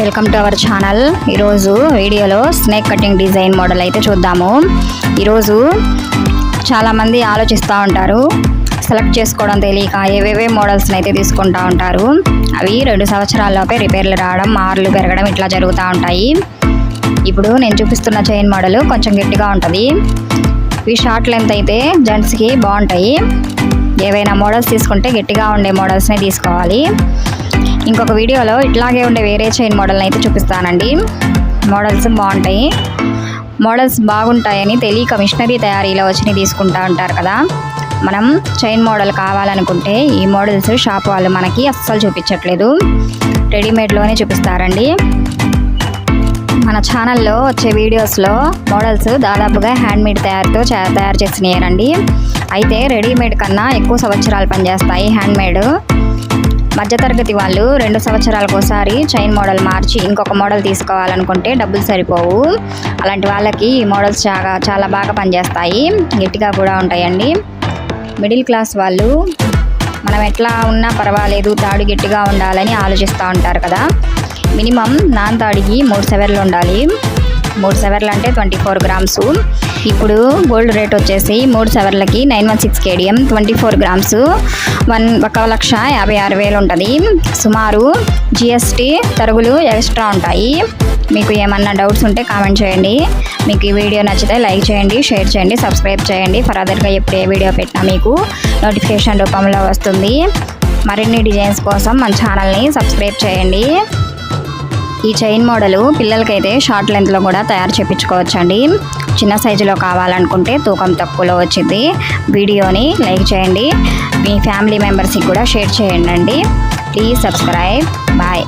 Welcome to our channel. ఈరోజు వీడియోలో snake cutting design model అయితే చూద్దాము. ఈరోజు చాలామంది ఆలోచిస్తూ ఉంటారు, సెలెక్ట్ చేసుకోవడం తెలియక ఏవేవే మోడల్స్ని అయితే తీసుకుంటూ ఉంటారు. అవి 2 సంవత్సరాల్లోపే రిపేర్లు రావడం, మార్లు పెరగడం ఇట్లా జరుగుతూ ఉంటాయి. ఇప్పుడు నేను చూపిస్తున్న చైన్ మోడల్ కొంచెం గట్టిగా ఉంటుంది. ఇవి షార్ట్ లెంత్ అయితే జెంట్స్కి బాగుంటాయి. ఏవైనా మోడల్స్ తీసుకుంటే గట్టిగా ఉండే మోడల్స్నే తీసుకోవాలి. ఇంకొక వీడియోలో ఇట్లాగే ఉండే వేరే చైన్ మోడల్ని అయితే చూపిస్తానండి. మోడల్స్ బాగుంటాయి. మోడల్స్ బాగుంటాయని తెలియక మిషనరీ తయారీలో వచ్చి తీసుకుంటూ ఉంటారు కదా. మనం చైన్ మోడల్ కావాలనుకుంటే ఈ మోడల్స్ షాప్ వాళ్ళు మనకి అస్సలు చూపించట్లేదు, రెడీమేడ్లోనే చూపిస్తారండి. మన ఛానల్లో వచ్చే వీడియోస్లో మోడల్స్ దాదాపుగా హ్యాండ్మేడ్ తయారు చేసినాయండి. అయితే రెడీమేడ్ కన్నా ఎక్కువ సంవత్సరాలు పనిచేస్తాయి హ్యాండ్మేడ్. మధ్యతరగతి వాళ్ళు 2 సంవత్సరాలకు ఒకసారి చైన్ మోడల్ మార్చి ఇంకొక మోడల్ తీసుకోవాలనుకుంటే డబ్బులు సరిపోవు. అలాంటి వాళ్ళకి ఈ మోడల్స్ చాలా బాగా పనిచేస్తాయి, గట్టిగా కూడా ఉంటాయండి. మిడిల్ క్లాస్ వాళ్ళు మనం ఎట్లా ఉన్నా పర్వాలేదు, తాడు గట్టిగా ఉండాలని ఆలోచిస్తూ ఉంటారు కదా. మినిమం నాన్ తాడికి 3 సెవర్లు ఉండాలి. 3 సెవర్లు అంటే 24 గ్రామ్స్. ఇప్పుడు గోల్డ్ రేట్ వచ్చేసి 3 సెవర్లకి 916 KDM 24 గ్రామ్స్ 1,56,000 ఉంటుంది. సుమారు GST తరుగులు ఎక్స్ట్రా ఉంటాయి. మీకు ఏమన్నా డౌట్స్ ఉంటే కామెంట్ చేయండి. మీకు ఈ వీడియో నచ్చితే లైక్ చేయండి, షేర్ చేయండి, సబ్స్క్రైబ్ చేయండి. ఫర్దర్గా ఎప్పుడు ఏ వీడియో పెట్టినా మీకు నోటిఫికేషన్ రూపంలో వస్తుంది. మరిన్ని డిజైన్స్ కోసం మన ఛానల్ని సబ్స్క్రైబ్ చేయండి. ఈ చైన్ మోడలు పిల్లలకైతే షార్ట్ లెంత్లో కూడా తయారు చేయించుకోవచ్చండి. చిన్న సైజులో కావాలనుకుంటే తూకం తక్కువలో వచ్చింది. వీడియోని లైక్ చేయండి, మీ ఫ్యామిలీ మెంబర్స్కి కూడా షేర్ చేయండి. Please subscribe. బాయ్.